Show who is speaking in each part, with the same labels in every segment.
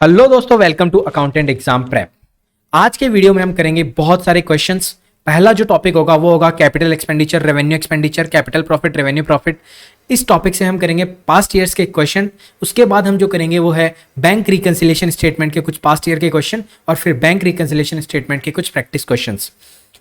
Speaker 1: Hello दोस्तों, welcome to accountant exam prep. आज के वीडियो में हम करेंगे बहुत सारे क्वेश्चंस। पहला जो टॉपिक होगा वो होगा capital expenditure, revenue expenditure, capital profit, revenue profit. इस टॉपिक से हम करेंगे पास्ट ईयर्स के क्वेश्चन। उसके बाद हम जो करेंगे वो है बैंक रिकंसिलिएशन स्टेटमेंट के कुछ पास्ट ईयर के क्वेश्चन और फिर बैंक रिकंसिलिएशन स्टेटमेंट के कुछ practice questions.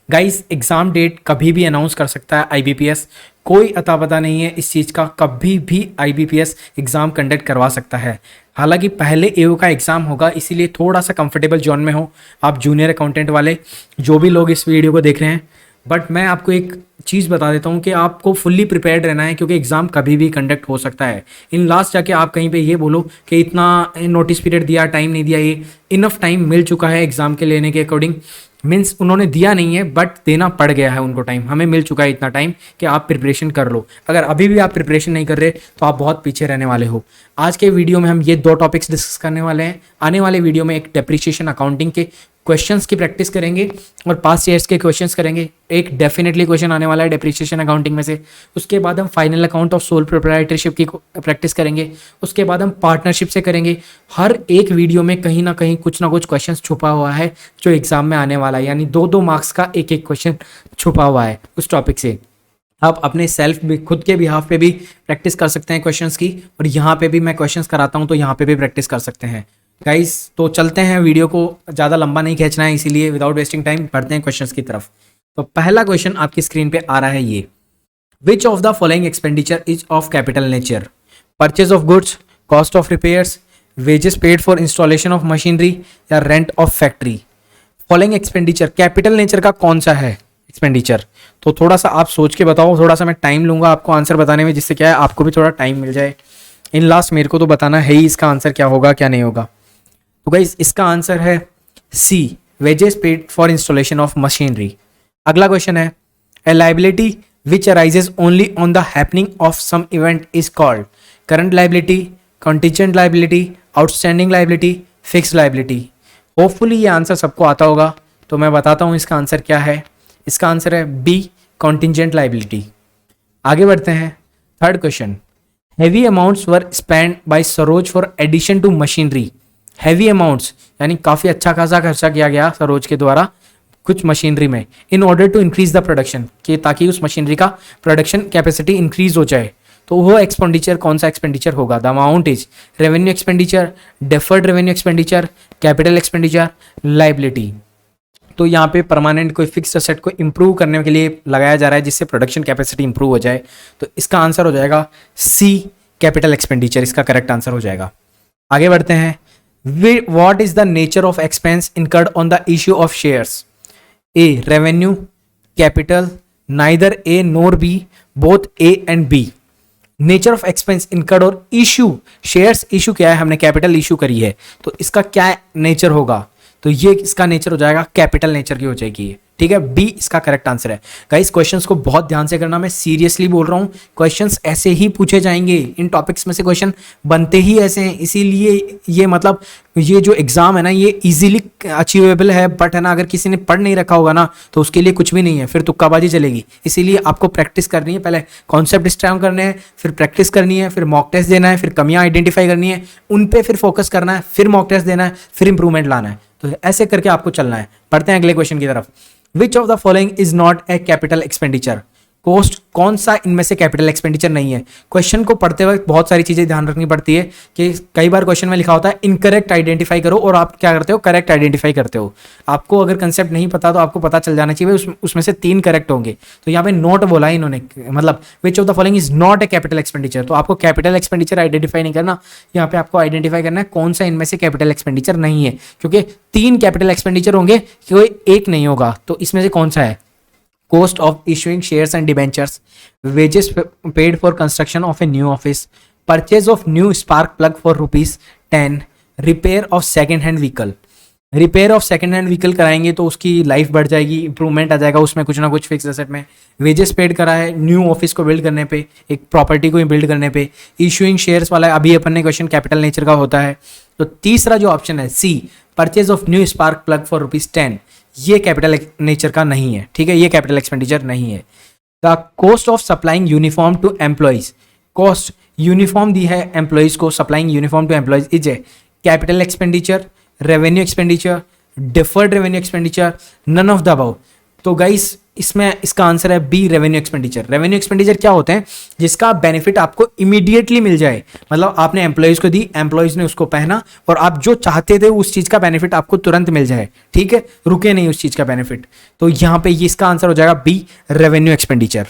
Speaker 1: Guys, exam date कभी भी अनाउंस कर सकता है आईबीपीएस। कोई अता पता नहीं है इस चीज़ का, कभी भी आईबीपीएस एग्जाम कंडक्ट करवा सकता है। हालांकि पहले एओ का एग्जाम होगा, इसीलिए थोड़ा सा कंफर्टेबल जोन में हो आप जूनियर अकाउंटेंट वाले जो भी लोग इस वीडियो को देख रहे हैं। बट मैं आपको एक चीज़ बता देता हूँ कि आपको फुल्ली प्रिपेयर्ड रहना है, क्योंकि एग्जाम कभी भी कंडक्ट हो सकता है। इन लास्ट जाके आप कहीं पे ये बोलो कि इतना नोटिस पीरियड दिया, टाइम नहीं दिया, ये इनफ टाइम मिल चुका है एग्जाम के लेने के अकॉर्डिंग। मीन्स उन्होंने दिया नहीं है बट देना पड़ गया है उनको टाइम। हमें मिल चुका है इतना टाइम कि आप प्रिपरेशन कर लो। अगर अभी भी आप प्रिपरेशन नहीं कर रहे तो आप बहुत पीछे रहने वाले हो। आज के वीडियो में हम ये दो टॉपिक्स डिस्कस करने वाले हैं। आने वाले वीडियो में एक डेप्रिसिएशन अकाउंटिंग के क्वेश्चंस की प्रैक्टिस करेंगे और पास्ट ईयर्स के क्वेश्चंस करेंगे। एक डेफिनेटली क्वेश्चन आने वाला है डेप्रिसिएशन अकाउंटिंग में से। उसके बाद हम final account of sole proprietorship की प्रैक्टिस करेंगे। उसके बाद हम पार्टनरशिप से करेंगे। हर एक वीडियो में कहीं ना कहीं कुछ ना कुछ क्वेश्चन छुपा हुआ है जो एग्जाम में आने वाला है, यानी दो दो मार्क्स का एक एक क्वेश्चन छुपा हुआ है उस टॉपिक से। आप अपने सेल्फ भी, खुद के बिहाफ पे भी प्रैक्टिस कर सकते हैं क्वेश्चंस की, और यहाँ पे भी मैं क्वेश्चंस कराता हूँ तो यहाँ पे भी प्रैक्टिस कर सकते हैं। गाइस, तो चलते हैं, वीडियो को ज़्यादा लंबा नहीं खींचना है, इसीलिए विदाउट वेस्टिंग टाइम बढ़ते हैं क्वेश्चंस की तरफ। तो पहला क्वेश्चन आपकी स्क्रीन पे आ रहा है ये, which of the following expenditure is of capital nature? Purchase of goods, cost of repairs, wages paid for installation of machinery या rent of factory. Following expenditure capital nature का कौन सा है एक्सपेंडिचर? तो थोड़ा सा आप सोच के बताओ। थोड़ा सा मैं टाइम लूंगा आपको आंसर बताने में, जिससे क्या है आपको भी थोड़ा टाइम मिल जाए। इन लास्ट मेरे को तो बताना है ही इसका आंसर क्या होगा क्या नहीं होगा। तो गाइस, इसका आंसर है C, wages paid for installation of machinery. अगला क्वेश्चन है, a liability which arises only on the happening of some event is called current liability, contingent liability, outstanding liability, fixed liability. Hopefully ये answer सबको आता होगा, तो मैं बताता हूँ इसका आंसर क्या है। इसका आंसर है बी, कॉन्टिजेंट लाइबिलिटी। आगे बढ़ते हैं, third question, heavy amounts were spend by Saroj for addition to machinery. Heavy amounts यानी काफ़ी अच्छा खासा खर्चा किया गया सरोज के द्वारा कुछ मशीनरी में, in order to increase the production, कि ताकि उस मशीनरी का प्रोडक्शन कैपेसिटी इंक्रीज हो जाए। तो वो एक्सपेंडिचर कौन सा एक्सपेंडिचर होगा? The amount is revenue expenditure, deferred revenue expenditure, capital expenditure, liability. तो यहाँ पे परमानेंट कोई फिक्स असेट को इंप्रूव करने के लिए लगाया जा रहा है, जिससे प्रोडक्शन कैपेसिटी इंप्रूव हो जाए। तो इसका आंसर हो जाएगा सी, कैपिटल एक्सपेंडिचर। इसका करेक्ट आंसर हो जाएगा। आगे बढ़ते हैं, what is the nature of expense incurred on the issue of shares? A, revenue, capital, neither A nor B, both A and B. Nature of expense incurred और issue, shares issue क्या है, हमने capital issue करी है, तो इसका क्या nature होगा? तो ये इसका नेचर हो जाएगा कैपिटल नेचर की हो जाएगी, ठीक है। बी इसका करेक्ट आंसर है। गाइस, क्वेश्चंस को बहुत ध्यान से करना, मैं सीरियसली बोल रहा हूँ। क्वेश्चंस ऐसे ही पूछे जाएंगे, इन टॉपिक्स में से क्वेश्चन बनते ही ऐसे हैं, इसीलिए ये मतलब ये जो एग्जाम है ना, ये इजीली अचीवेबल है। बट है ना, अगर किसी ने पढ़ नहीं रखा होगा ना तो उसके लिए कुछ भी नहीं है, फिर तुक्काबाजी चलेगी। इसीलिए आपको प्रैक्टिस करनी है, पहले कॉन्सेप्ट स्ट्रॉन्ग करने हैं, फिर प्रैक्टिस करनी है, फिर मॉक टेस्ट देना है, फिर कमियां आइडेंटिफाई करनी है, उन पे फिर फोकस करना है, फिर मॉक टेस्ट देना है, फिर इंप्रूवमेंट लाना है। तो ऐसे करके आपको चलना है। पढ़ते हैं अगले क्वेश्चन की तरफ। विच of the following is not a capital expenditure? Cost, कौन सा इनमें से कैपिटल एक्सपेंडिचर नहीं है? क्वेश्चन को पढ़ते वक्त बहुत सारी चीजें ध्यान रखनी पड़ती है कि कई बार क्वेश्चन में लिखा होता है इनकरेक्ट आइडेंटिफाई करो, और आप क्या करते हो, करेक्ट आइडेंटिफाई करते हो। आपको अगर कंसेप्ट नहीं पता तो आपको पता चल जाना चाहिए उसमें से 3 करेक्ट होंगे। तो यहाँ पे नोट बोला है इन्होंने, मतलब विच of the following is not a capital expenditure. तो आपको कैपिटल एक्सपेंडिचर आइडेंटिफाई नहीं करना, यहाँ पे आपको आइडेंटिफाई करना है कौन सा इनमें से कैपिटल एक्सपेंडिचर नहीं है, क्योंकि 3 कैपिटल एक्सपेंडिचर होंगे, कोई एक नहीं होगा। तो इसमें से कौन सा है? Cost of issuing shares and debentures, wages paid for construction of a new office, purchase of new spark plug for ₹10, repair of second hand vehicle। Repair of second hand vehicle कराएंगे तो उसकी लाइफ बढ़ जाएगी, improvement आ जाएगा उसमें कुछ ना कुछ फिक्स एसेट में। वेजेस पेड करा है न्यू ऑफिस को बिल्ड करने पे, एक प्रॉपर्टी को बिल्ड करने पे। इशूइंग शेयर्स वाला अभी अपन ने क्वेश्चन कैपिटल नेचर का होता है। तो तीसरा जो ऑप्शन है C, purchase of new spark plug for ₹10, ये कैपिटल नेचर का नहीं है, ठीक है, ये कैपिटल एक्सपेंडिचर नहीं है। The cost of supplying uniform to employees, cost uniform दी है एम्प्लॉइज को, supplying uniform to employees is a capital expenditure, revenue expenditure, deferred revenue expenditure, none of the above. तो गाइस इसमें इसका आंसर है B, revenue expenditure. Revenue expenditure क्या होते हैं? जिसका बेनिफिट आपको इमीडिएटली मिल जाए, मतलब आपने एम्प्लॉयज को दी, एम्प्लॉयज ने उसको पहना और आप जो चाहते थे उस चीज का बेनिफिट आपको तुरंत मिल जाए, ठीक है, रुके नहीं उस चीज का बेनिफिट। तो यहां पे ये इसका आंसर हो जाएगा बी, रेवेन्यू एक्सपेंडिचर।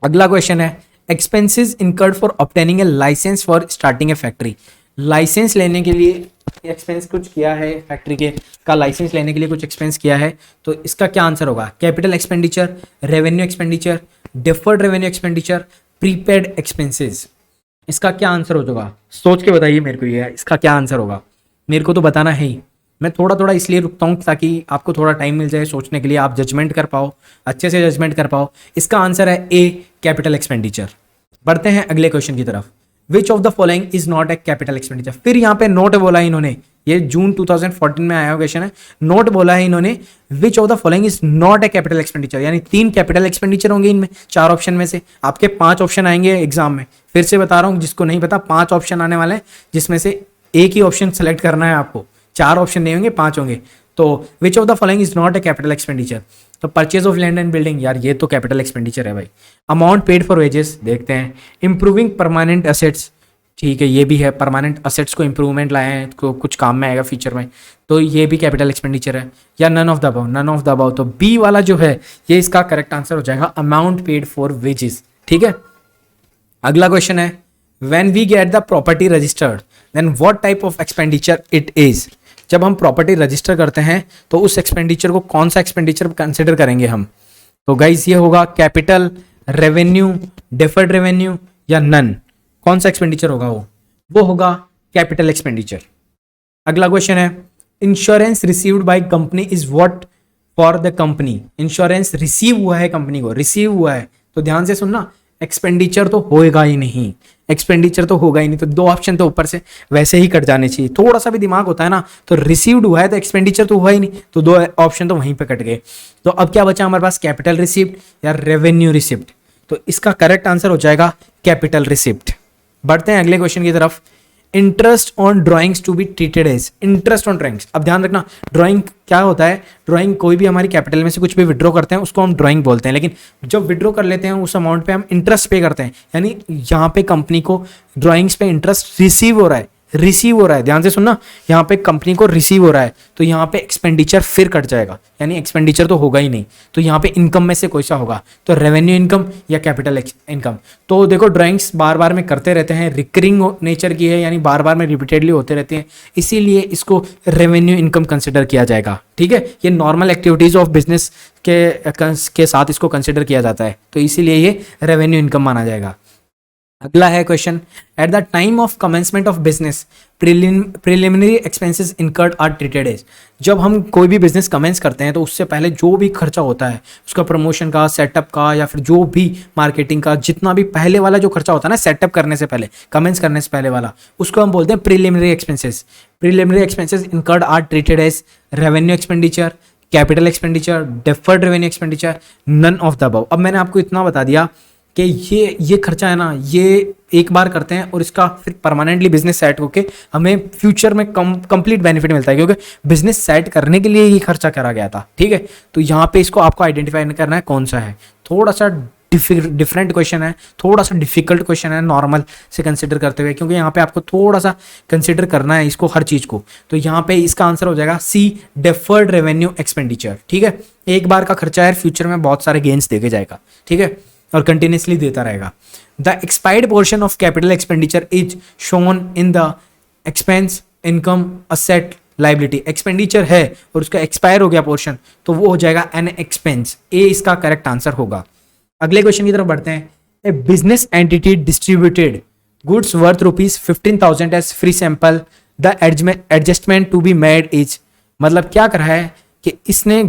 Speaker 1: अगला क्वेश्चन है expenses incurred for obtaining a licence for starting a factory. Licence लेने के लिए एक्सपेंस कुछ किया है, फैक्ट्री के का लाइसेंस लेने के लिए कुछ एक्सपेंस किया है, तो इसका क्या आंसर होगा? Capital expenditure, revenue expenditure, deferred revenue expenditure, prepaid expenses. इसका क्या आंसर हो जाएगा? सोच के बताइए मेरे को, ये इसका क्या आंसर होगा? मेरे को तो बताना है ही। मैं थोड़ा थोड़ा इसलिए रुकता हूँ ताकि आपको थोड़ा टाइम मिल जाए सोचने के लिए, आप जजमेंट कर पाओ, अच्छे से जजमेंट कर पाओ। इसका आंसर है ए, कैपिटल एक्सपेंडिचर। बढ़ते हैं अगले क्वेश्चन की तरफ। विच of the following is not a capital expenditure. फिर यहाँ पे नोट बोला है इन्होंने, ये जून 2014 में आया हुआ क्वेश्चन है। नोट बोला है इन्होंने विच of the following is not a capital expenditure, यानी 3 कैपिटल एक्सपेंडिचर होंगे इनमें 4 ऑप्शन में से। आपके 5 ऑप्शन आएंगे एग्जाम में। फिर से बता रहा हूँ, जिसको नहीं पता, 5 ऑप्शन आने वाले हैं, जिसमें से एक ही ऑप्शन सेलेक्ट करना है आपको। 4 ऑप्शन नहीं होंगे, 5 होंगे। तो which of the following is not a capital expenditure. तो purchase of land and building, यार ये तो कैपिटल एक्सपेंडिचर है भाई। अमाउंट पेड फॉर वेजेस, देखते हैं। इंप्रूविंग परमानेंट एसेट्स, ठीक है, ये भी है, परमानेंट असेट्स को इंप्रूवमेंट लाए हैं, तो कुछ काम में आएगा फ्यूचर में, तो ये भी कैपिटल एक्सपेंडिचर है। या none of the above, none of the above, तो बी वाला जो है ये इसका करेक्ट आंसर हो जाएगा, अमाउंट पेड फॉर वेजेस, ठीक है। अगला क्वेश्चन है when we get the property registered then what type of expenditure it is. जब हम प्रॉपर्टी रजिस्टर करते हैं तो उस एक्सपेंडिचर को कौन सा एक्सपेंडिचर कंसिडर करेंगे हम? तो गाइस ये होगा कैपिटल, रेवेन्यू, डिफर्ड रेवेन्यू या नन। कौन सा एक्सपेंडिचर होगा? वो होगा कैपिटल एक्सपेंडिचर। अगला क्वेश्चन है insurance received by company is what for the company. Insurance receive हुआ है कंपनी को, रिसीव हुआ है, तो ध्यान से सुनना, एक्सपेंडिचर तो होएगा ही नहीं, एक्सपेंडिचर तो होगा ही नहीं। तो 2 ऑप्शन तो ऊपर से वैसे ही कट जाने चाहिए, थोड़ा सा भी दिमाग होता है ना। तो रिसीव्ड हुआ है तो एक्सपेंडिचर तो हुआ ही नहीं, तो 2 ऑप्शन तो वहीं पे कट गए। तो अब क्या बचा हमारे पास? कैपिटल रिसीव्ड या रेवेन्यू रिसीव्ड। तो इसका करेक्ट आंसर हो जाएगा कैपिटल रिसीव्ड। बढ़ते हैं अगले क्वेश्चन की तरफ। Interest on drawings to be treated as. Interest on drawings, अब ध्यान रखना, ड्राइंग क्या होता है? ड्राइंग कोई भी हमारी कैपिटल में से कुछ भी विड्रॉ करते हैं उसको हम ड्राइंग बोलते हैं, लेकिन जब विड्रॉ कर लेते हैं उस अमाउंट पे हम इंटरेस्ट पे करते हैं, यानी यहाँ पे कंपनी को ड्राइंग्स पे इंटरेस्ट रिसीव हो रहा है, रिसीव हो रहा है। ध्यान से सुनना, यहाँ पे कंपनी को रिसीव हो रहा है, तो यहाँ पे एक्सपेंडिचर फिर कट जाएगा, यानी एक्सपेंडिचर तो होगा ही नहीं। तो यहाँ पे इनकम में से कोई सा होगा? तो रेवेन्यू इनकम या कैपिटल इनकम। तो देखो ड्राइंग्स बार बार में करते रहते हैं, रिकरिंग नेचर की है, यानी बार बार में रिपीटेडली होते रहते हैं, इसीलिए इसको रेवेन्यू इनकम कंसिडर किया जाएगा, ठीक है। ये नॉर्मल एक्टिविटीज ऑफ बिजनेस के साथ इसको कंसिडर किया जाता है, तो इसीलिए ये रेवेन्यू इनकम माना जाएगा। अगला है question, at the time of commencement of business preliminary expenses incurred are treated as. जब हम कोई भी बिजनेस कमेंस करते हैं तो उससे पहले जो भी खर्चा होता है उसका, प्रमोशन का, सेटअप का, या फिर जो भी मार्केटिंग का, जितना भी पहले वाला जो खर्चा होता है ना, सेटअप करने से पहले, कमेंस करने से पहले वाला, उसको हम बोलते हैं preliminary expenses. Preliminary expenses incurred are treated as revenue expenditure, capital expenditure, deferred revenue expenditure, none of the above. अब मैंने आपको इतना बता दिया कि ये खर्चा है ना, ये एक बार करते हैं और इसका फिर परमानेंटली बिजनेस सेट होके हमें फ्यूचर में कंप्लीट बेनिफिट मिलता है, क्योंकि बिजनेस सेट करने के लिए ये खर्चा करा गया था, ठीक है। तो यहाँ पे इसको आपको आइडेंटिफाई करना है कौन सा है। थोड़ा सा डिफरेंट क्वेश्चन है, थोड़ा सा डिफिकल्ट क्वेश्चन है नॉर्मल से कंसिडर करते हुए, क्योंकि यहाँ पे आपको थोड़ा सा कंसिडर करना है इसको, हर चीज को। तो यहाँ पे इसका आंसर हो जाएगा सी, डिफर्ड रेवेन्यू एक्सपेंडिचर, ठीक है। एक बार का खर्चा है, फ्यूचर में बहुत सारे गेन्स देके जाएगा, ठीक है, और कंटिन्यूसली देता रहेगा। The expired portion of capital expenditure is shown in the expense, income, asset, liability. Expenditure है और उसका एक्सपायर हो गया पोर्शन, तो वो हो जाएगा एन एक्सपेंस। ए इसका करेक्ट आंसर होगा। अगले क्वेश्चन की तरफ बढ़ते हैं। A business entity distributed goods worth ₹15,000 as free sample, the adjustment to be made is. मतलब क्या कर रहा है कि इसने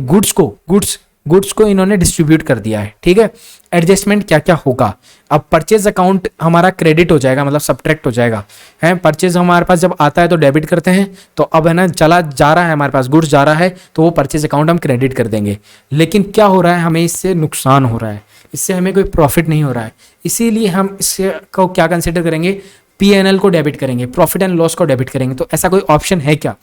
Speaker 1: गुड्स को इन्होंने डिस्ट्रीब्यूट कर दिया है, ठीक है। एडजस्टमेंट क्या क्या होगा? अब परचेज अकाउंट हमारा क्रेडिट हो जाएगा, मतलब सब्ट्रैक्ट हो जाएगा, है। परचेज हमारे पास जब आता है तो डेबिट करते हैं, तो अब है ना चला जा रहा है, हमारे पास गुड्स जा रहा है, तो वो परचेज अकाउंट हम क्रेडिट कर देंगे। लेकिन क्या हो रहा है, हमें इससे नुकसान हो रहा है, इससे हमें कोई प्रॉफिट नहीं हो रहा है, इसीलिए हम इससे को क्या कंसिडर करेंगे? P&L को डेबिट करेंगे, प्रॉफिट एंड लॉस को डेबिट करेंगे, तो ऐसा कोई ऑप्शन है क्या?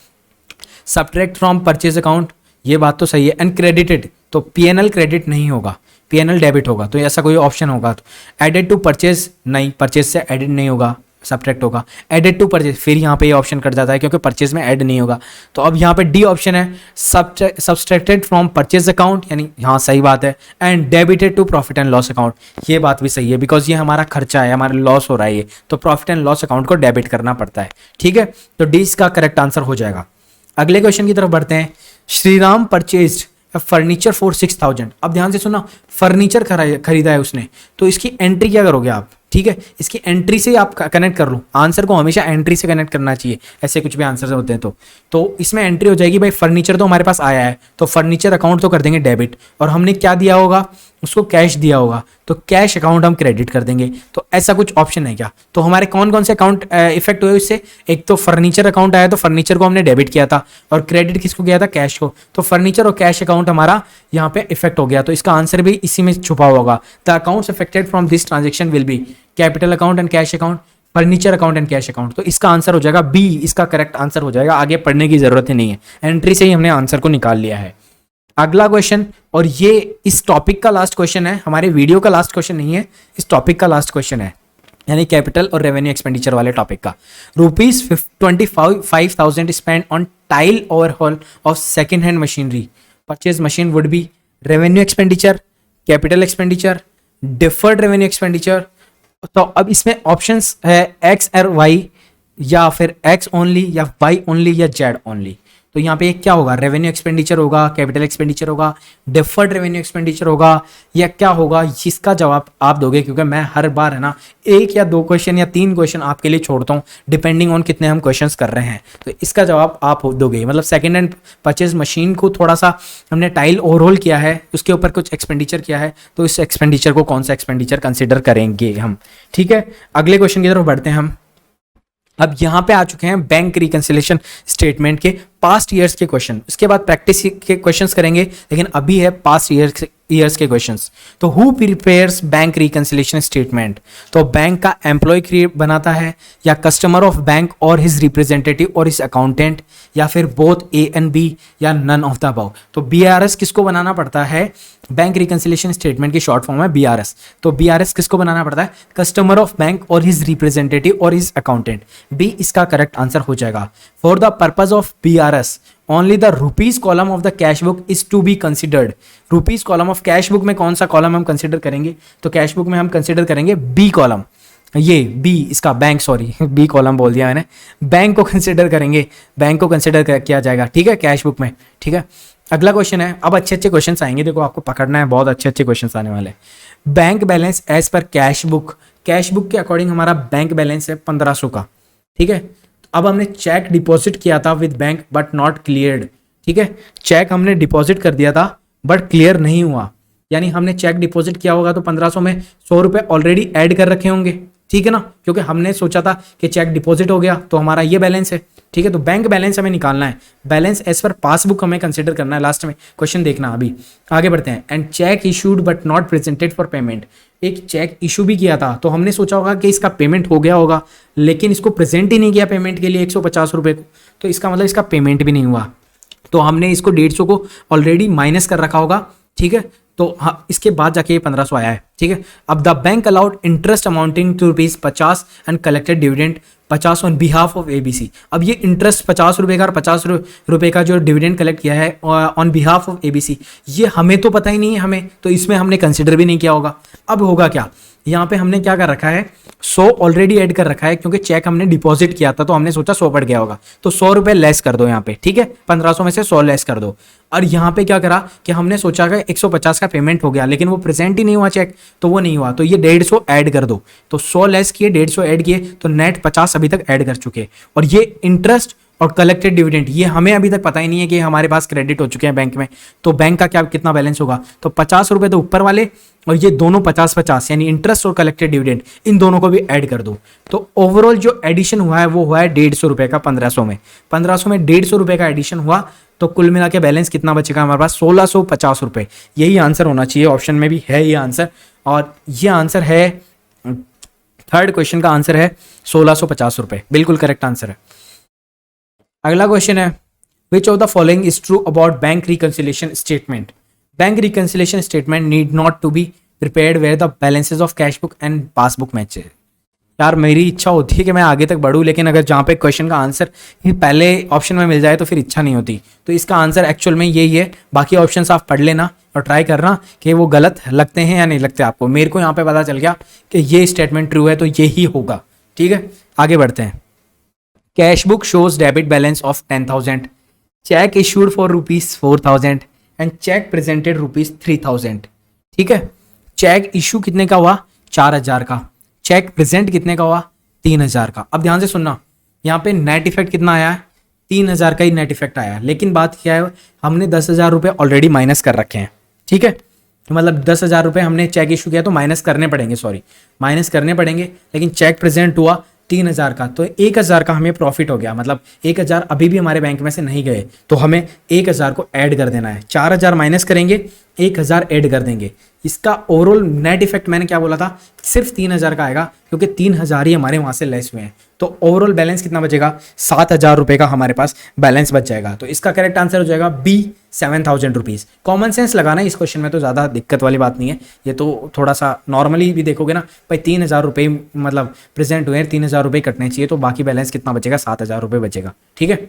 Speaker 1: सब्ट्रैक्ट फ्रॉम परचेज अकाउंट, ये बात तो सही है। एंड क्रेडिटेड, तो P&L क्रेडिट नहीं होगा, P&L डेबिट होगा, तो ऐसा कोई ऑप्शन होगा? तो एडेड टू परचेज, नहीं, परचेज से एडेड नहीं होगा, सब्ट्रैक्ट होगा। एडेड टू परचेज, फिर यहाँ पे ये ऑप्शन कट जाता है क्योंकि परचेज में ऐड नहीं होगा। तो अब यहाँ पे डी ऑप्शन है, सब्सट्रैक्टेड फ्रॉम परचेज अकाउंट, यानी हाँ सही बात है। And debited to profit and loss account, ये बात भी सही है, बिकॉज ये हमारा खर्चा है, हमारा लॉस हो रहा है ये, तो प्रॉफिट एंड लॉस अकाउंट को डेबिट करना पड़ता है। ठीक है, तो डी इसका करेक्ट आंसर हो जाएगा। अगले क्वेश्चन की तरफ बढ़ते हैं। Shriram purchased furniture for 6,000। अब ध्यान से सुना, फर्नीचर खरीदा है उसने, तो इसकी एंट्री क्या करोगे आप? ठीक है, इसकी एंट्री से आप कनेक्ट कर लो, आंसर को हमेशा एंट्री से कनेक्ट करना चाहिए, ऐसे कुछ भी आंसर होते हैं तो इसमें एंट्री हो जाएगी भाई, फर्नीचर तो हमारे पास आया है, तो फर्नीचर अकाउंट तो कर देंगे डेबिट, और हमने क्या दिया होगा उसको, कैश दिया होगा, तो कैश अकाउंट हम क्रेडिट कर देंगे। तो ऐसा कुछ ऑप्शन है क्या? तो हमारे कौन कौन से अकाउंट इफेक्ट हुए इससे? एक तो फर्नीचर अकाउंट आया, तो फर्नीचर को हमने डेबिट किया था, और क्रेडिट किसको किया था? कैश को। तो फर्नीचर और कैश अकाउंट हमारा यहाँ पे इफेक्ट हो गया, तो इसका आंसर भी इसी में छुपा होगा। The accounts affected from this transaction will be capital account and cash account, furniture account and cash account. तो इसका आंसर हो जाएगा बी, इसका करेक्ट आंसर हो जाएगा, आगे पढ़ने की जरूरत ही नहीं है, एंट्री से ही हमने आंसर को निकाल लिया है। अगला क्वेश्चन, और ये इस टॉपिक का लास्ट क्वेश्चन है, हमारे वीडियो का लास्ट क्वेश्चन नहीं है, इस टॉपिक का लास्ट क्वेश्चन है, यानी कैपिटल और रेवेन्यू एक्सपेंडिचर वाले टॉपिक का। ₹25,000 spend on tile overhaul of second hand machinery, purchase machine would be revenue expenditure, capital expenditure, deferred revenue expenditure. तो अब इसमें ऑप्शंस है एक्स और वाई, या फिर एक्स ओनली, या वाई ओनली, या जेड ओनली। तो यहाँ पे क्या होगा? रेवेन्यू एक्सपेंडिचर होगा, कैपिटल एक्सपेंडिचर होगा, डिफर्ड रेवेन्यू एक्सपेंडिचर होगा, या क्या होगा? इसका जवाब आप दोगे, क्योंकि मैं हर बार है ना 1 या 2 क्वेश्चन या 3 क्वेश्चन आपके लिए छोड़ता हूँ, डिपेंडिंग ऑन कितने हम क्वेश्चंस कर रहे हैं। तो इसका जवाब आप दोगे, मतलब सेकेंड हैंड परचेज मशीन को थोड़ा सा हमने टाइल ओवरहोल किया है, उसके ऊपर कुछ एक्सपेंडिचर किया है, तो इस एक्सपेंडिचर को कौन सा एक्सपेंडिचर कंसिडर करेंगे हम? ठीक है, अगले क्वेश्चन की तरफ बढ़ते हैं हम। अब यहां पे आ चुके हैं बैंक रिकंसिलिएशन स्टेटमेंट के पास्ट ईयर्स के क्वेश्चन, इसके बाद प्रैक्टिस के क्वेश्चंस करेंगे, लेकिन अभी है पास्ट ईयर्स के क्वेश्चंस। तो who prepares bank reconciliation statement? तो बैंक का एम्प्लॉय बनाता है, या कस्टमर ऑफ बैंक और हिज रिप्रेजेंटेटिव और हिज अकाउंटेंट, या फिर बोथ ए एंड बी, या नन ऑफ द अबव। तो बीआरएस किसको बनाना पड़ता है? बैंक रिकंसिलिएशन स्टेटमेंट की शॉर्ट फॉर्म है बीआरएस। तो बीआरएस किसको बनाना पड़ता है? कस्टमर ऑफ बैंक और हिज रिप्रेजेंटेटिव और हिज अकाउंटेंट। बी इसका करेक्ट आंसर हो जाएगा। For the purpose of BRS only the rupees column of the cash book is to be considered. Rupees column of cash book में कौन सा column हम consider करेंगे? तो कैश बुक में हम कंसिडर करेंगे बी कॉलम, ये बी इसका बैंक, सॉरी बी कॉलम बोल दिया मैंने, बैंक को कंसिडर करेंगे, बैंक को कंसिडर किया जाएगा। ठीक है, कैश बुक में। ठीक है, अगला क्वेश्चन है। अब अच्छे अच्छे क्वेश्चन आएंगे, देखो आपको पकड़ना है, बहुत अच्छे अच्छे क्वेश्चन आने वाले। Bank balance as per cash book, cash book के अकॉर्डिंग हमारा बैंक बैलेंस है 1500 का। ठीक है, अब हमने चेक डिपॉजिट किया था with bank but not cleared. ठीक है, चेक हमने डिपॉजिट कर दिया था बट क्लियर नहीं हुआ, यानी हमने चेक डिपॉजिट किया होगा तो 1500 में 100 रुपए ऑलरेडी ऐड कर रखे होंगे। ठीक है ना, क्योंकि हमने सोचा था कि चेक डिपॉजिट हो गया तो हमारा ये बैलेंस है। ठीक है, तो बैंक बैलेंस हमें निकालना है, बैलेंस एज पर पासबुक हमें कंसिडर करना है। लास्ट में क्वेश्चन देखना, अभी आगे बढ़ते हैं। And check issued but not presented for payment, एक चेक इशू भी किया था तो हमने सोचा होगा कि इसका पेमेंट हो गया होगा, लेकिन इसको प्रेजेंट ही नहीं किया पेमेंट के लिए 150 रुपये को, तो इसका मतलब इसका पेमेंट भी नहीं हुआ, तो हमने इसको 150 को ऑलरेडी माइनस कर रखा होगा। ठीक है, तो हाँ, इसके बाद जाके ये 1500 आया है। ठीक है, अब the bank allowed interest amounting to ₹50 and collected dividend 50 on behalf of ABC. अब ये इंटरेस्ट 50 रुपये का और 50 रुपये का जो डिविडेंड कलेक्ट किया है ऑन बिहाफ ऑफ एबीसी, ये हमें तो पता ही नहीं है हमें, तो इसमें हमने कंसिडर भी नहीं किया होगा। अब होगा क्या, यहाँ पे हमने क्या कर रखा है, 100 ऑलरेडी ऐड कर रखा है, क्योंकि चेक हमने डिपॉजिट किया था तो हमने सोचा 100 पड़ गया होगा, तो 100 रुपये लेस कर दो यहाँ पे। ठीक है, 1500 में से 100 लेस कर दो। और यहाँ पे क्या करा कि हमने सोचा कि 150 का पेमेंट हो गया, लेकिन वो प्रेजेंट ही नहीं हुआ चेक, तो वो नहीं हुआ, तो ये 150 ऐड कर दो। तो 100 लेस किए, 150 ऐड किए, तो नेट 50 अभी तक ऐड कर चुके। और ये इंटरेस्ट और कलेक्टेड डिविडेंड ये हमें अभी तक पता ही नहीं है कि हमारे पास क्रेडिट हो चुके हैं बैंक में, तो बैंक का क्या कितना बैलेंस होगा, तो 50 रुपये तो ऊपर वाले और ये दोनों 50-50 यानी इंटरेस्ट और कलेक्टेड डिविडेंड, इन दोनों को भी ऐड कर दो। तो ओवरऑल जो एडिशन हुआ है वो हुआ है 150 रुपये का 1500 में। 1500 में 150 रुपये का एडिशन हुआ, तो कुल मिला के बैलेंस कितना बचेगा हमारे पास, 1650 रुपये। यही आंसर होना चाहिए, ऑप्शन में भी है ये आंसर, और ये आंसर है थर्ड क्वेश्चन का आंसर है 1650 रुपए, बिल्कुल करेक्ट आंसर है। अगला क्वेश्चन है which of the following is true about bank reconciliation statement. Bank reconciliation statement need not to be prepared where the balances of cash book and passbook matches. यार मेरी इच्छा होती है कि मैं आगे तक बढ़ूं, लेकिन अगर जहाँ पे क्वेश्चन का आंसर ही पहले ऑप्शन में मिल जाए तो फिर इच्छा नहीं होती। तो इसका आंसर एक्चुअल में यही है, बाकी ऑप्शंस आप पढ़ लेना और ट्राई करना कि वो गलत लगते हैं या नहीं लगते आपको। मेरे को यहाँ पे पता चल गया कि ये स्टेटमेंट ट्रू है तो यही होगा। ठीक है, आगे बढ़ते हैं। Cash book shows debit balance of 10,000, cheque issued for ₹4,000 and cheque presented ₹3,000। ठीक है, चेक इशू कितने का हुआ? 4,000 का। चेक प्रेजेंट कितने का हुआ? 3,000 का। अब ध्यान से सुनना, यहाँ पे नेट इफेक्ट कितना आया है? 3,000 का ही नेट इफेक्ट आया है। लेकिन बात क्या है, हमने 10,000 रुपये ऑलरेडी माइनस कर रखे हैं। ठीक है, तो मतलब 10,000 रुपये हमने चेक इशू किया तो माइनस करने पड़ेंगे, लेकिन चेक प्रेजेंट हुआ 3,000 का, तो 1,000 का हमें प्रॉफिट हो गया। मतलब 1,000 अभी भी हमारे बैंक में से नहीं गए, तो हमें 1,000 को ऐड कर देना है। 4,000 माइनस करेंगे, 1,000 ऐड कर देंगे। इसका ओवरऑल नेट इफेक्ट मैंने क्या बोला था, सिर्फ 3,000 का आएगा, क्योंकि 3,000 ही हमारे वहां से लेस हुए हैं। तो ओवरऑल बैलेंस कितना बचेगा? 7,000 रुपये का हमारे पास बैलेंस बच जाएगा। तो इसका करेक्ट आंसर हो जाएगा बी, 7,000 रुपीज़। कॉमन सेंस लगाना है इस क्वेश्चन में, तो ज़्यादा दिक्कत वाली बात नहीं है। ये तो थोड़ा सा नॉर्मली भी देखोगे ना भाई, 3,000 रुपये मतलब प्रेजेंट हुए, 3,000 रुपये कटने चाहिए, तो बाकी बैलेंस कितना बचेगा? 7,000 रुपये बचेगा। ठीक है,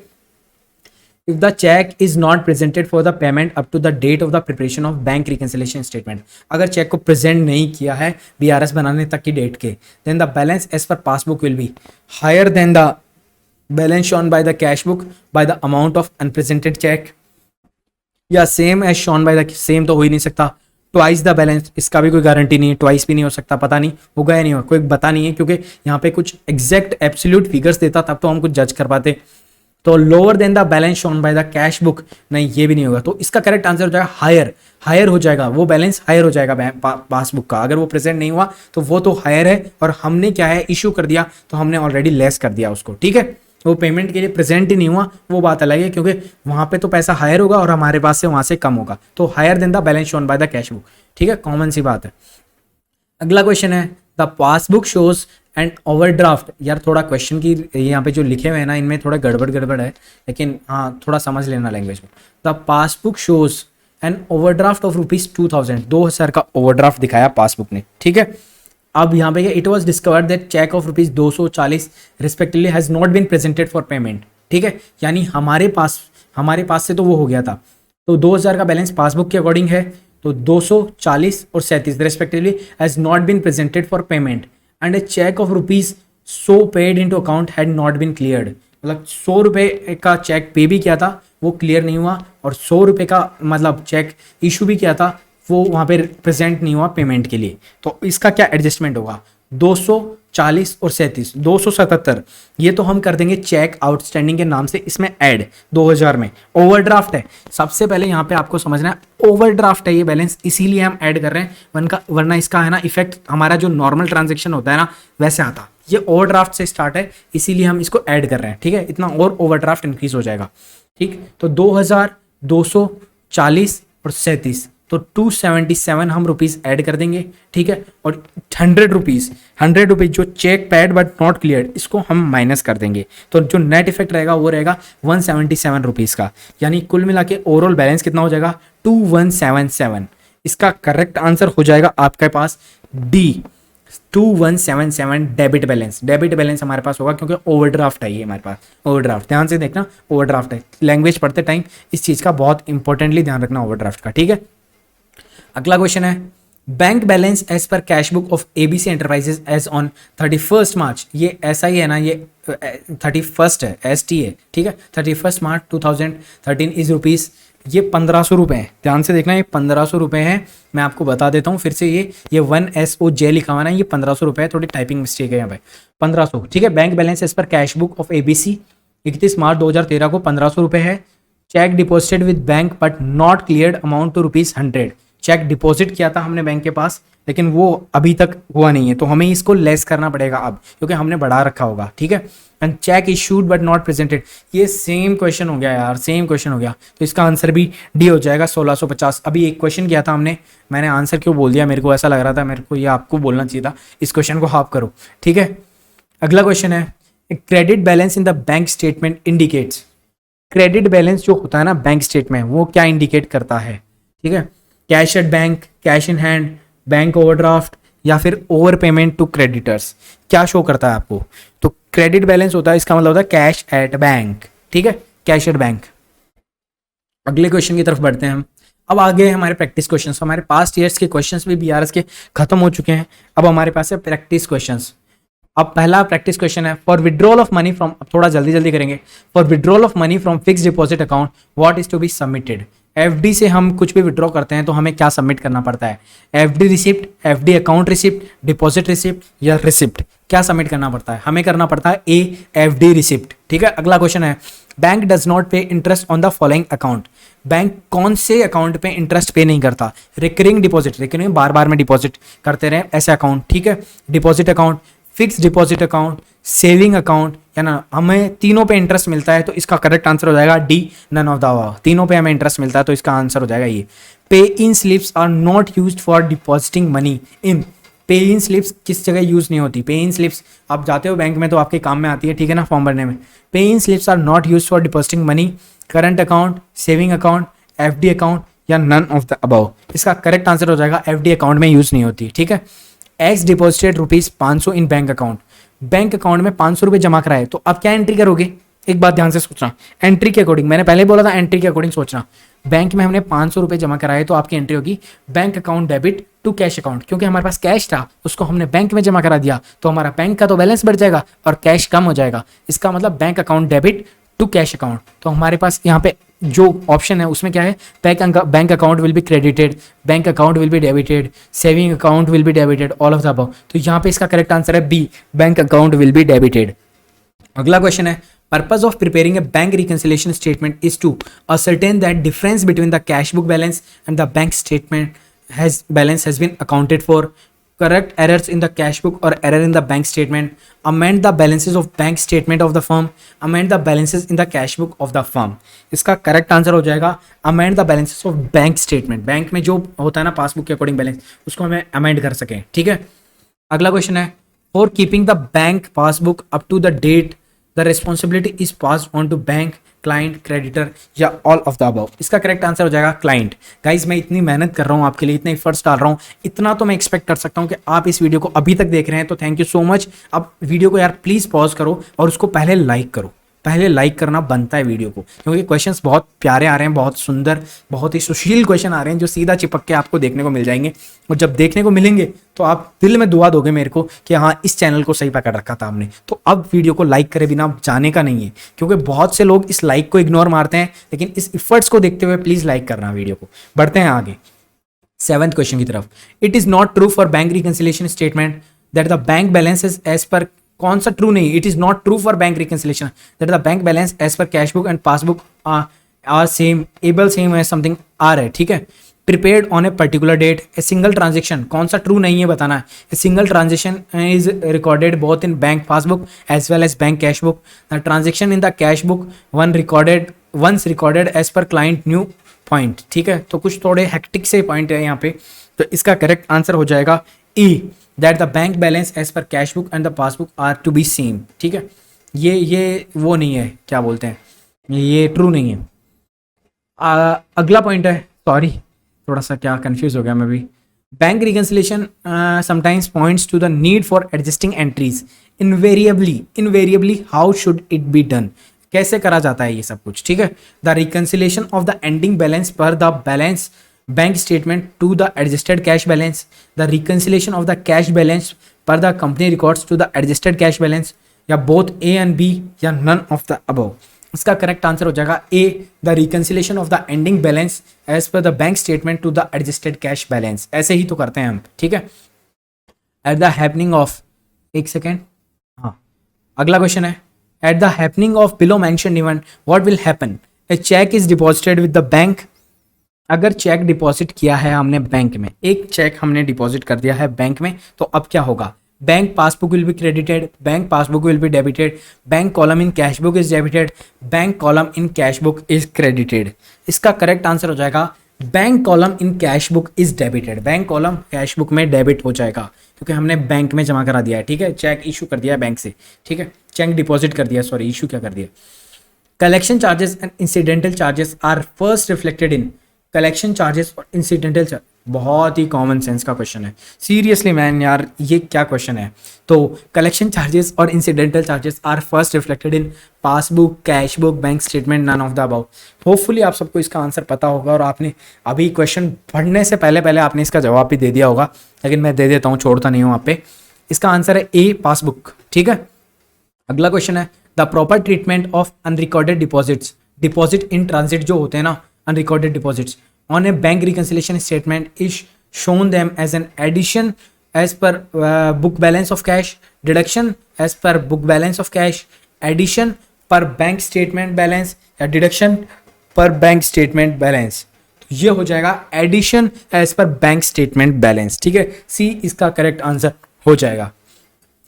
Speaker 1: if the check is not presented for the payment up to the date of the preparation of bank reconciliation statement, अगर चेक को प्रेजेंट नहीं किया है BRS बनाने तक की डेट के, then the balance as per passbook will be higher than the balance shown by the cash book by the amount of unpresented check, या same as shown by the same तो हो ही नहीं सकता, twice the balance, इसका भी कोई guarantee नहीं है, ट्वाइस भी नहीं हो सकता, पता नहीं होगा या नहीं होगा, कोई पता नहीं है, क्योंकि यहाँ पे कुछ एग्जैक्ट एब्सोल्यूट फिगर्स देता तब तो हम कुछ जज कर पाते। तो lower than the balance shown by the cash book, नहीं ये भी नहीं होगा। तो इसका करेक्ट आंसर हो जाएगा हायर हो जाएगा, वो बैलेंस हायर हो जाएगा पासबुक का। अगर वो प्रेजेंट नहीं हुआ तो वो तो हायर है, और हमने क्या है इशू कर दिया, तो हमने ऑलरेडी लेस कर दिया उसको। ठीक है, वो पेमेंट के लिए प्रेजेंट ही नहीं हुआ, वो बात अलग है, क्योंकि वहां पे तो पैसा हायर होगा और हमारे पास से वहां से कम होगा। तो higher than the balance shown by the cash book. ठीक है, कॉमन सी बात है। अगला क्वेश्चन है the passbook shows and overdraft. यार थोड़ा क्वेश्चन की यहाँ पे जो लिखे हुए हैं ना, इनमें थोड़ा गड़बड़ है, लेकिन हाँ थोड़ा समझ लेना लैंग्वेज में। The passbook shows and overdraft of ₹2,000, 2,000 का ओवरड्राफ्ट दिखाया पासबुक ने। ठीक है, अब यहाँ पे it was discovered that cheque of ₹240 respectively has not been presented for payment. ठीक है, यानी हमारे पास से तो वो हो गया था, तो 2,000 का बैलेंस पासबुक के अकॉर्डिंग है, तो 240 और 37 respectively has not been presented for payment and a cheque of ₹100 paid into account had not been cleared. मतलब 100 रुपये का चेक पे भी किया था, वो क्लियर नहीं हुआ, और 100 रुपये का मतलब चेक इशू भी किया था, वो वहाँ पे प्रेजेंट नहीं हुआ पेमेंट के लिए। तो इसका क्या एडजस्टमेंट होगा? 240 और 37, 277, ये तो हम कर देंगे चेक आउटस्टैंडिंग के नाम से इसमें ऐड। 2,000 में ओवरड्राफ्ट है, सबसे पहले यहाँ पे आपको समझना है ओवरड्राफ्ट है ये बैलेंस, इसीलिए हम ऐड कर रहे हैं, वरना इसका है ना इफेक्ट हमारा जो नॉर्मल ट्रांजेक्शन होता है ना वैसे आता। ये ओवरड्राफ्ट से स्टार्ट है, इसीलिए हम इसको ऐड कर रहे हैं। ठीक है, इतना और ओवरड्राफ्ट इंक्रीज हो जाएगा। ठीक, तो 2,000, 240 और 37, तो 277 हम रुपीज़ ऐड कर देंगे। ठीक है, और 100 रुपीज़ जो cheque paid but not cleared, इसको हम माइनस कर देंगे, तो जो नेट इफेक्ट रहेगा वो रहेगा 177 रुपीज़ का। यानी कुल मिला के ओवरऑल बैलेंस कितना हो जाएगा? 2177। इसका करेक्ट आंसर हो जाएगा आपके पास डी, 2177 डेबिट बैलेंस हमारे पास होगा, क्योंकि ओवरड्राफ्ट है ये हमारे पास। ओवरड्राफ्ट ध्यान से देखना, ओवरड्राफ्ट है, लैंग्वेज पढ़ते टाइम इस चीज़ का बहुत इंपॉर्टेंटली ध्यान रखना ओवरड्राफ्ट का। ठीक है, अगला क्वेश्चन है bank balance as per cash book of ABC enterprises as on 31 March. ये ऐसा ही है ना, ये 31 है, ST है। ठीक है, 31 मार्च 2013 इज रुपीज़, ये 1,500 रुपये हैं। ध्यान से देखना, ये 1,500 रुपये हैं। मैं आपको बता देता हूँ फिर से, ये 1SOJ लिखा हुआ ना, ये 1,500 रुपये है, थोड़ी टाइपिंग मिस्टेक है यहाँ पे, 1,500। ठीक है, bank balance as per cash book of ABC 31 March 2013 को 1,500 रुपये है। Cheque deposited with bank but not cleared amount to ₹100। Cheque deposit किया था हमने बैंक के पास, लेकिन वो अभी तक हुआ नहीं है, तो हमें इसको लेस करना पड़ेगा अब, क्योंकि हमने बढ़ा रखा होगा। ठीक है, and check issued but not presented. ये सेम क्वेश्चन हो गया यार, सेम क्वेश्चन हो गया, तो इसका आंसर भी डी हो जाएगा 1650। अभी एक क्वेश्चन किया था हमने, मैंने आंसर क्यों बोल दिया, मेरे को ऐसा लग रहा था, मेरे को ये आपको बोलना चाहिए था, इस क्वेश्चन को हाफ करो, ठीक है। अगला क्वेश्चन है, credit balance in the bank statement indicates. Credit balance जो होता है ना बैंक स्टेटमेंट, वो क्या इंडिकेट करता है, ठीक है। Cash at bank, cash in hand, bank overdraft, या फिर ओवर पेमेंट टू क्रेडिटर्स, क्या शो करता है आपको। तो क्रेडिट बैलेंस होता है, इसका मतलब होता है कैश एट बैंक, ठीक है, कैश एट बैंक। अगले क्वेश्चन की तरफ बढ़ते हैं हम। अब आगे हमारे प्रैक्टिस क्वेश्चंस, हमारे पास्ट ईयर्स के क्वेश्चंस भी बीआरएस के खत्म हो चुके हैं, अब हमारे पास है प्रैक्टिस क्वेश्चंस। अब पहला प्रैक्टिस क्वेश्चन है, for withdrawal of money from, अब थोड़ा जल्दी जल्दी करेंगे, for withdrawal of money from fix deposit account what is to be submitted. FD से हम कुछ भी विड्रॉ करते हैं तो हमें क्या सबमिट करना पड़ता है, FD receipt, FD account receipt, deposit receipt या रिसिप्ट, क्या सबमिट करना पड़ता है, हमें करना पड़ता है ए एफडी रिसिप्ट, ठीक है। अगला क्वेश्चन है, बैंक डज नॉट पे interest on the following account. Bank कौन से अकाउंट पे इंटरेस्ट पे नहीं करता, रिकरिंग डिपॉजिट, रिकरिंग बार बार में डिपॉजिट करते रहे ऐसे अकाउंट, ठीक है, deposit account, fix deposit account, saving account, या ना, हमें तीनों पे इंटरेस्ट मिलता है तो इसका करेक्ट आंसर हो जाएगा D, none of the above. तीनों पे हमें इंटरेस्ट मिलता है तो इसका आंसर हो जाएगा ये। Pay in slips are not used for depositing money in. Pay in slips किस जगह यूज नहीं होती, पे इन स्लिप्स आप जाते हो बैंक में तो आपके काम में आती है, ठीक है ना, फॉर्म भरने में। Pay in slips are not used for depositing money, current account, saving account, FD account, या नन ऑफ द अबव। इसका करेक्ट आंसर हो जाएगा एफडी अकाउंट में यूज नहीं होती, ठीक है। एक्स डिपॉजिटेड ₹500 इन बैंक अकाउंट, बैंक अकाउंट में 500 रुपये जमा कराए तो आप क्या एंट्री करोगे, एक बात ध्यान से सोचना, एंट्री के अकॉर्डिंग, मैंने पहले बोला था एंट्री के अकॉर्डिंग सोचना। बैंक में हमने 500 रुपये जमा कराए तो आपकी एंट्री होगी bank account debit to cash account, क्योंकि हमारे पास कैश था उसको हमने बैंक में जमा करा दिया तो हमारा बैंक का तो बैलेंस बढ़ जाएगा और कैश कम हो जाएगा, इसका मतलब bank account debit to cash account. तो हमारे पास यहाँ पे जो ऑप्शन है उसमें क्या है, bank account will be credited, bank account will be debited, saving account will be debited, all of the above. तो यहाँ पे इसका करेक्ट आंसर है B, bank account will be debited. अगला क्वेश्चन है, purpose of preparing a bank reconciliation statement is to ascertain that difference between the cash book balance and the bank statement balance has been accounted for, correct errors in the cash book or error in the bank statement, amend the balances of bank statement of the firm, amend the balances in the cash book of the firm। इसका correct answer हो जाएगा amend the balances of bank statement, bank में जो होता है ना passbook के according balance, उसको हमें अमेंड कर सकें, ठीक है। अगला क्वेश्चन है, for keeping the bank passbook up to the date the responsibility is pass on to bank, client, creditor, या ऑल ऑफ द अबव। इसका करेक्ट आंसर हो जाएगा क्लाइंट। गाइज मैं इतनी मेहनत कर रहा हूँ आपके लिए, इतने एफर्ट्स डाल रहा हूँ, इतना तो मैं एक्सपेक्ट कर सकता हूँ कि आप इस वीडियो को अभी तक देख रहे हैं तो थैंक यू सो मच। अब वीडियो को यार प्लीज़ पॉज करो और उसको पहले लाइक करो, पहले लाइक करना बनता है वीडियो को, क्योंकि क्वेश्चंस बहुत प्यारे आ रहे हैं, बहुत सुंदर, बहुत ही सुशील क्वेश्चन आ रहे हैं जो सीधा चिपक के आपको देखने को मिल जाएंगे। और जब देखने को मिलेंगे तो आप दिल में दुआ दोगे मेरे को कि हाँ इस चैनल को सही पकड़ रखा था हमने। तो अब वीडियो को लाइक करे बिना जाने का नहीं है, क्योंकि बहुत से लोग इस लाइक को इग्नोर मारते हैं, लेकिन इस इफर्ट्स को देखते हुए प्लीज़ लाइक करना वीडियो को। बढ़ते हैं आगे 7th क्वेश्चन की तरफ। It is not true for bank reconciliation statement that the bank balance is as per, कौन सा ट्रू नहीं, it is not true for bank reconciliation that the bank balance as per cash book and passbook are same, able same है, something are है, ठीक है। Prepared on a particular date, a single transaction, कौन सा true नहीं है बताना है। A single transaction is recorded both in bank passbook as well as bank cash book, the transaction in the cash book once recorded as per client new point, ठीक है। तो कुछ थोड़े हेक्टिक से पॉइंट है यहाँ पे, तो इसका करेक्ट आंसर हो जाएगा E, that the bank balance as per cash book and the passbook are to be same, ठीक है। ये वो नहीं है, क्या बोलते हैं, ये ट्रू नहीं है। अगला पॉइंट है, सॉरी थोड़ा सा क्या कंफ्यूज हो गया मैं भी। Bank reconciliation sometimes points to the need for adjusting entries invariably how should it be done, कैसे करा जाता है ये सब कुछ, ठीक है। The reconciliation of the ending balance per the balance bank statement to the adjusted cash balance, the reconciliation of the cash balance per the company records to the adjusted cash balance, या both A and B, या none of the above. इसका correct answer हो जाएगा A, the reconciliation of the ending balance as per the bank statement to the adjusted cash balance, ऐसे ही तो करते हैं हम, ठीक है। एट द हैपनिंग ऑफ, एक सेकेंड, हाँ अगला क्वेश्चन है, at the happening of below mentioned event what will happen, a cheque is deposited with the bank. अगर चेक डिपॉजिट किया है हमने बैंक में, एक चेक हमने डिपॉजिट कर दिया है बैंक में, तो अब क्या होगा, bank passbook will be credited, bank passbook will be debited, bank column in cash book is debited, bank column in cash book is credited. इसका करेक्ट आंसर हो जाएगा bank column in cash book is debited. Bank column cash book में debit हो जाएगा क्योंकि हमने bank में जमा करा दिया है, ठीक है, चेक इशू कर दिया है बैंक से, ठीक है, चेक डिपॉजिट कर दिया, सॉरी इशू क्या कर दिया। Collection charges and incidental charges are first reflected in, collection charges और इंसिडेंटल चार्ज, बहुत ही कॉमन सेंस का क्वेश्चन है, सीरियसली मैन यार ये क्या क्वेश्चन है। तो कलेक्शन चार्जेस और incidental charges are first reflected in passbook, cash book, bank statement, none of the above. Hopefully आप सबको इसका आंसर पता होगा और आपने अभी क्वेश्चन पढ़ने से पहले पहले आपने इसका जवाब भी दे दिया होगा, लेकिन मैं दे देता हूँ, छोड़ता नहीं हूँ आप पे। इसका आंसर है ए पासबुक, ठीक है। अगला क्वेश्चन है the proper treatment of unrecorded deposits, deposit in transit जो होते हैं ना, unrecorded deposits on a bank reconciliation statement is shown them as an addition as per book balance of cash, deduction as per book balance of cash, addition पर bank statement balance या deduction पर bank statement balance. तो ये हो जाएगा addition as per bank statement balance, ठीक है, सी इसका करेक्ट आंसर हो जाएगा।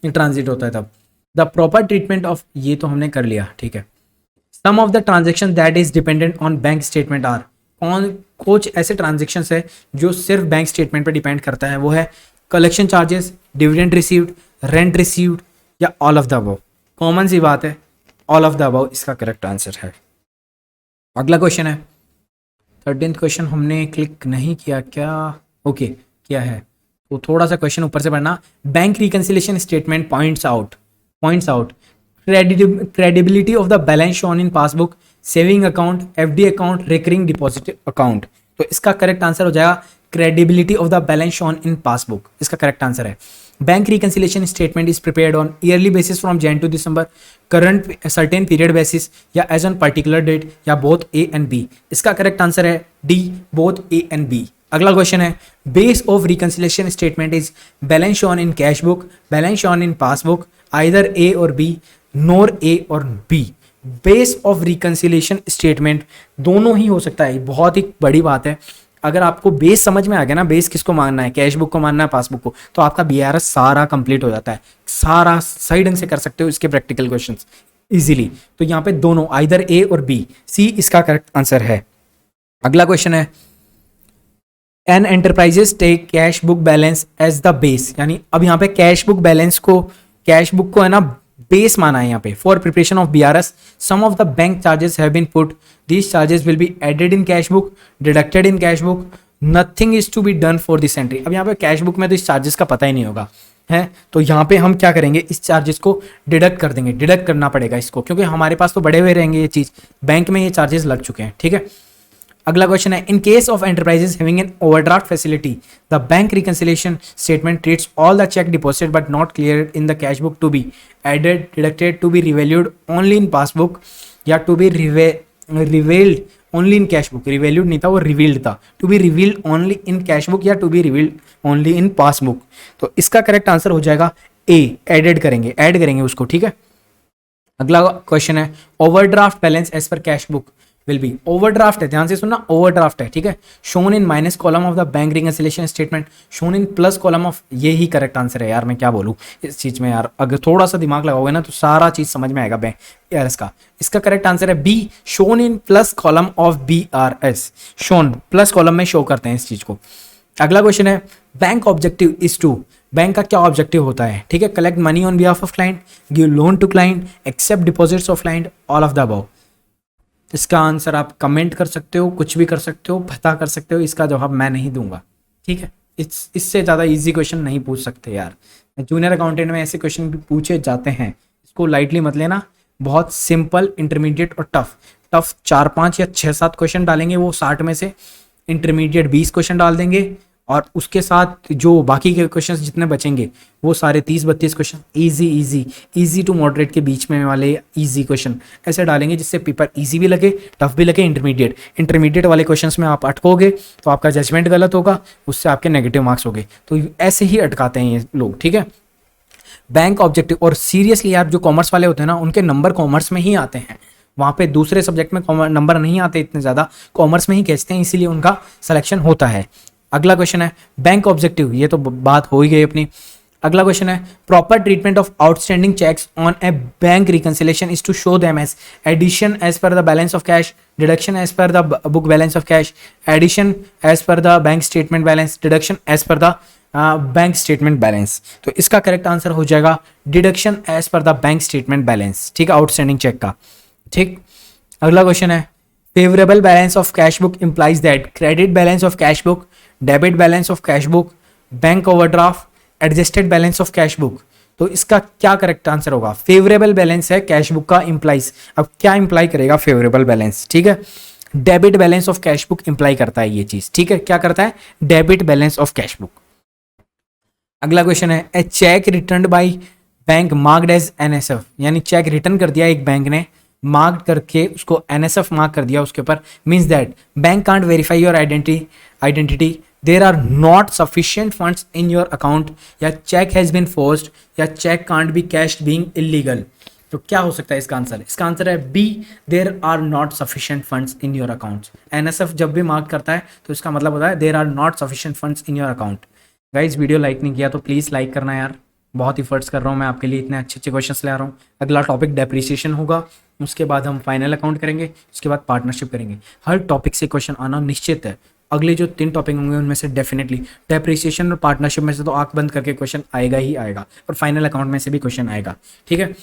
Speaker 1: ट्रांजिट होता है तब। द प्रॉपर ट्रीटमेंट ऑफ, ये तो हमने कर लिया, ठीक है। Some of the transaction that is dependent on bank statement are, कौन कुछ ऐसे ट्रांजेक्शन है जो सिर्फ बैंक स्टेटमेंट पर डिपेंड करता है, वो है collection charges, dividend received, rent received या all of the above. Common सी बात है, ऑल ऑफ द अबव इसका करेक्ट आंसर है। अगला क्वेश्चन है 13th क्वेश्चन, हमने क्लिक नहीं किया क्या, ओके किया है, तो थोड़ा सा क्वेश्चन ऊपर से पढ़ना। Bank reconciliation statement points out credibility of the balance shown in passbook, saving account, FD account, recurring deposit account. तो इसका करेक्ट आंसर हो जाएगा credibility of the balance shown in passbook, इसका करेक्ट आंसर है। Bank reconciliation statement is prepared on yearly basis from Jan to December, current certain period basis या as on particular date या both A and B. इसका correct answer है D, both A and B. अगला question है base of reconciliation statement is balance shown in cash book, balance shown in passbook, either A or B, nor A or B. Base of reconciliation statement दोनों ही हो सकता है, बहुत ही बड़ी बात है। अगर आपको बेस समझ में आ गया ना, बेस किसको मानना है, कैश बुक को मानना है, पासबुक को, तो आपका बीआरएस सारा कंप्लीट हो जाता है, सारा सही ढंग से कर सकते हो इसके प्रैक्टिकल क्वेश्चंस इजीली। तो यहाँ पे दोनों आइदर ए और बी, सी इसका करेक्ट आंसर है। अगला क्वेश्चन है N enterprises take cash book balance as the base, यानी अब यहाँ पे कैश बुक बैलेंस को, कैश बुक को है ना बेस माना है यहाँ पे। For preparation of BRS some of the bank charges have been put, these charges will be added in cash book, deducted in cash book, nothing is to be done for this entry. अब यहाँ पे cash book में तो इस charges का पता ही नहीं होगा है, तो यहाँ पे हम क्या करेंगे, इस चार्जेस को डिडक्ट कर देंगे, डिडक्ट करना पड़ेगा इसको, क्योंकि हमारे पास तो बड़े हुए रहेंगे ये चीज, बैंक में ये चार्जेस लग चुके हैं, ठीक है। अगला क्वेश्चन है in case of enterprises having an overdraft facility the bank reconciliation statement treats all the cheque deposited but not cleared in the cash book to be added, deducted, to be revalued only in passbook या to be revealed only in cash book. Revalued नहीं था, वो revealed था। To be revealed only in cash book या to be revealed only in passbook. तो इसका correct answer हो जाएगा ए, एडेड करेंगे, ऐड करेंगे उसको, ठीक है। अगला क्वेश्चन है overdraft balance as per cash book will be, overdraft है, ध्यान से सुनना, ओवरड्राफ्ट है, ठीक है, shown in minus column of the bank reconciliation statement, shown in plus column of, ये ही करेक्ट आंसर है यार, मैं क्या बोलूँ इस चीज में यार, अगर थोड़ा सा दिमाग लगाओगे ना तो सारा चीज समझ में आएगा बैंक बीआरएस का। इसका करेक्ट आंसर है B, shown in plus column of BRS, shown plus column में शो करते हैं इस चीज को। अगला क्वेश्चन है bank objective is to, bank का क्या ऑब्जेक्टिव होता है, ठीक है, collect money on behalf of client, give loan to client, accept deposits of client, all of the above. इसका आंसर आप कमेंट कर सकते हो, कुछ भी कर सकते हो, पता कर सकते हो, इसका जवाब मैं नहीं दूंगा, ठीक है। इससे ज़्यादा इजी क्वेश्चन नहीं पूछ सकते यार, जूनियर अकाउंटेंट में ऐसे क्वेश्चन भी पूछे जाते हैं, इसको लाइटली मत लेना। बहुत सिंपल, इंटरमीडिएट और टफ 4, 5 या 6, 7 क्वेश्चन डालेंगे वो 60 में से, इंटरमीडिएट 20 क्वेश्चन डाल देंगे और उसके साथ जो बाकी के क्वेश्चंस जितने बचेंगे वो सारे 30-32 क्वेश्चन इजी टू मॉडरेट के बीच में वाले इजी क्वेश्चन ऐसे डालेंगे जिससे पेपर इजी भी लगे, टफ भी लगे। इंटरमीडिएट वाले क्वेश्चंस में आप अटकोगे तो आपका जजमेंट गलत होगा, उससे आपके नेगेटिव मार्क्स होंगे। तो ऐसे ही अटकाते हैं ये लोग, ठीक है। बैंक ऑब्जेक्टिव, और सीरियसली यार जो कॉमर्स वाले होते हैं ना उनके नंबर कॉमर्स में ही आते हैं, वहाँ पे दूसरे सब्जेक्ट में नंबर नहीं आते इतने ज़्यादा, कॉमर्स में ही खींचते हैं, इसीलिए उनका सिलेक्शन होता है। अगला क्वेश्चन है बैंक ऑब्जेक्टिव, ये तो बात हो ही गई अपनी। अगला क्वेश्चन है proper treatment of outstanding cheques on a bank reconciliation is to show them as addition as per the balance of cash, deduction as per the book balance of cash, addition as per the bank statement balance, deduction as per the bank statement balance. तो इसका correct answer हो जाएगा deduction as per the bank statement balance, ठीक है, outstanding cheque का। ठीक, अगला question है favourable balance of cash book implies that credit balance of cash book, debit balance of cash book, bank overdraft, adjusted balance of cash book. तो इसका क्या correct answer होगा? फेवरेबल बैलेंस है cash book का implies. अब क्या imply करेगा favourable balance? ठीक है, debit balance of cash book imply करता है ये चीज। ठीक है, क्या करता है? Debit balance of cash book. अगला क्वेश्चन है ए check return bye bank marked as NSF, यानी चेक रिटर्न कर दिया एक बैंक ने, मार्क करके उसको एनएसएफ मार्क कर दिया उसके ऊपर, means that bank can't verify your identity, there are not sufficient funds in your account, या चेक हैज बीन फोर्स्ड, या cheque can't be cashed being illegal. तो क्या हो सकता है इसका आंसर? इसका आंसर है B, there are not sufficient funds in your account. NSF जब भी मार्क करता है तो इसका मतलब होता है there are not sufficient funds in your account. Guys video like नहीं किया तो प्लीज़ लाइक करना यार, बहुत इफर्ट्स कर रहा हूँ मैं आपके लिए, इतने अच्छे अच्छे क्वेश्चंस ले आ रहा हूँ। अगला टॉपिक डेप्रिसिएशन होगा, उसके बाद हम फाइनल अकाउंट करेंगे, उसके बाद पार्टनरशिप करेंगे। हर टॉपिक से क्वेश्चन आना निश्चित है। अगले जो 3 टॉपिक होंगे उनमें से डेफिनेटली डेप्रिसिएशन और पार्टनरशिप में से तो आंख बंद करके क्वेश्चन आएगा ही आएगा, और फाइनल अकाउंट में से भी क्वेश्चन आएगा। ठीक है,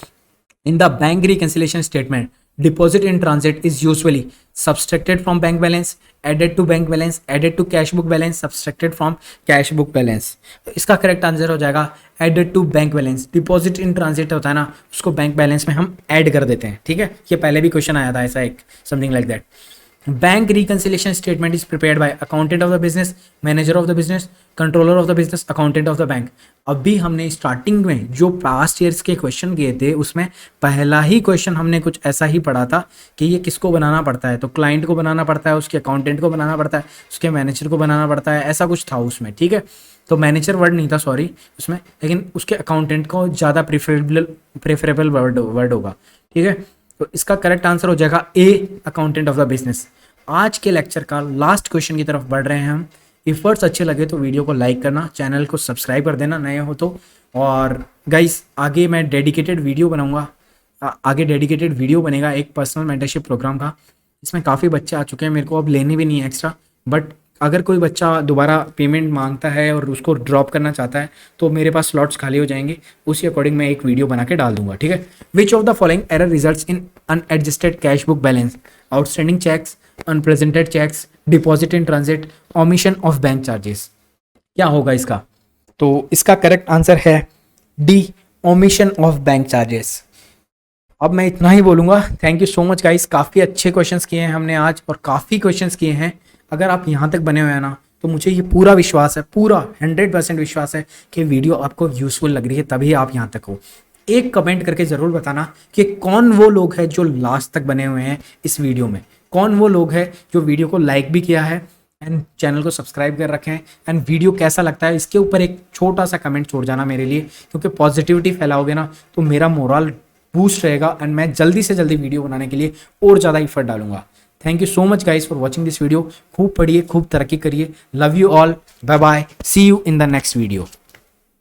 Speaker 1: in the bank reconciliation statement deposit in transit is usually subtracted from bank balance, added to bank balance, added to cash book balance, subtracted from cash book balance। तो इसका correct answer हो जाएगा added to bank balance। Deposit in transit होता है ना, उसको bank balance में हम ऐड कर देते हैं। ठीक है, ये पहले भी क्वेश्चन आया था ऐसा एक, something like that. Bank reconciliation statement is prepared by accountant of the business, manager of the business, controller of the business, accountant of the bank. अभी हमने स्टार्टिंग में जो पास्ट ईयर्स के क्वेश्चन किए थे उसमें पहला ही क्वेश्चन हमने कुछ ऐसा ही पढ़ा था कि ये किसको बनाना पड़ता है, तो क्लाइंट को बनाना पड़ता है, उसके अकाउंटेंट को बनाना पड़ता है, उसके मैनेजर को बनाना पड़ता है, ऐसा कुछ था उसमें। ठीक है, तो मैनेजर वर्ड नहीं था सॉरी उसमें, लेकिन उसके अकाउंटेंट को ज़्यादा प्रेफरेबल वर्ड होगा। ठीक है, तो इसका करेक्ट आंसर हो जाएगा ए, अकाउंटेंट ऑफ द बिजनेस। आज के लेक्चर का लास्ट क्वेश्चन की तरफ बढ़ रहे हैं हम। इफर्ट्स अच्छे लगे तो वीडियो को लाइक करना, चैनल को सब्सक्राइब कर देना नए हो तो। और गाइस आगे मैं डेडिकेटेड वीडियो बनाऊंगा, आगे डेडिकेटेड वीडियो बनेगा एक पर्सनल मेंटरशिप प्रोग्राम का। इसमें काफ़ी बच्चे आ चुके हैं, मेरे को अब लेने भी नहीं है एक्स्ट्रा, बट अगर कोई बच्चा दोबारा पेमेंट मांगता है और उसको ड्रॉप करना चाहता है तो मेरे पास स्लॉट्स खाली हो जाएंगे, उसी अकॉर्डिंग मैं एक वीडियो बना के डाल दूंगा। ठीक है, which of the following error results in unadjusted cash book balance, outstanding cheques, unpresented cheques, deposit in transit, omission of bank charges. क्या होगा इसका? तो इसका करेक्ट आंसर है D, omission of bank charges. अब मैं इतना ही बोलूँगा। Thank you so much guys, काफ़ी अच्छे क्वेश्चंस किए हैं हमने आज और काफ़ी क्वेश्चंस किए हैं। अगर आप यहाँ तक बने हुए हैं ना तो मुझे ये पूरा विश्वास है, पूरा 100% विश्वास है कि वीडियो आपको यूजफुल लग रही है, तभी आप यहाँ तक हो। एक कमेंट करके ज़रूर बताना कि कौन वो लोग हैं जो लास्ट तक बने हुए हैं इस वीडियो में, कौन वो लोग हैं जो वीडियो को लाइक भी किया है एंड चैनल को सब्सक्राइब कर रखे हैं, एंड वीडियो कैसा लगता है इसके ऊपर एक छोटा सा कमेंट छोड़ जाना मेरे लिए, क्योंकि पॉजिटिविटी फैलाओगे ना तो मेरा मोरल बूस्ट रहेगा एंड मैं जल्दी से जल्दी वीडियो बनाने के लिए और ज़्यादा एफर्ट डालूंगा। Thank you so much guys for watching this video. खूब पढ़िए, खूब तरक्की करिए। Love you all, bye bye, see you in the next video.